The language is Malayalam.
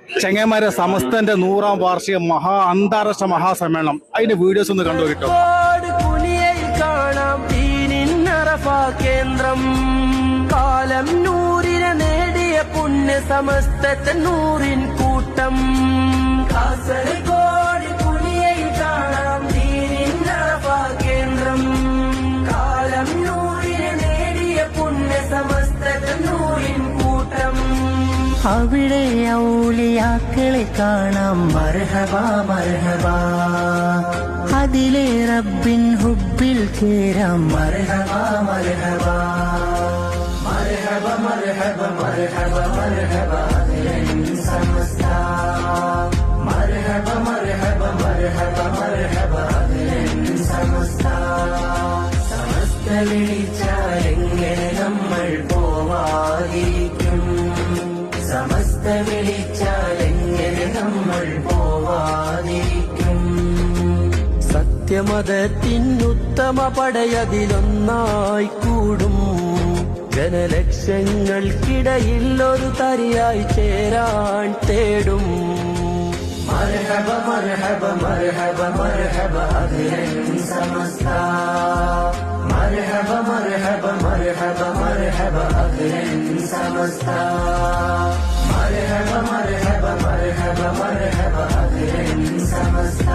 ചെങ്ങന്മാരെ സമസ്തന്റെ 100ാം വാർഷിക അന്താരാഷ്ട്ര മഹാസമ്മേളനം അതിന്റെ വീഡിയോസ് ഒന്ന് കണ്ടു കിട്ടും. കാണാം കേന്ദ്രം കാലം നൂറിനെ നേടിയ പുണ്യ സമസ്തത്തെ നൂറിൻ കൂട്ടം. കാസർഗോഡ് പുലിയയിൽ കാണാം കേന്ദ്രം കാലം നൂറിനെ നേടിയ പുണ്യ സമസ്തത്തെ നൂറിൻ കൂട്ടം. അവിടെ ഔലിയാക്കളെ കാണാം മർഹബാ മർഹബാ. അതിലെ റബ്ബിൻ ഹുബിൽ ചേരാം മർഹബാ മർഹബാ. മർഹബ മർഹബ മർഹബ മർഹബ സമസ്ത. മർഹബ മർഹബ മർഹബ മർഹബ സമസ്ത. സമസ്ത വിളിച്ചാലെങ്ങനെ നമ്മൾ പോവാതിരിക്കും. സമസ്ത വിളിച്ചാലെങ്ങനെ നമ്മൾ പോവാതിരിക്കും. സത്യമതത്തിനുത്തമ പടയതിലൊന്നായി കൂടും. ജനലക്ഷങ്ങൾക്കിടയിൽ ഒരു തരിയായി ചേരാൻ തേടും. മർഹബ മർഹബ മർഹബ മർഹബ അഖിലൻ സമസ്ത. മർഹബ മർഹബ മർഹബ മർഹബ അഖിലൻ സമസ്ത. മർഹബ മർഹബ മർഹബ മർഹബ അഖിലൻ സമസ്ത.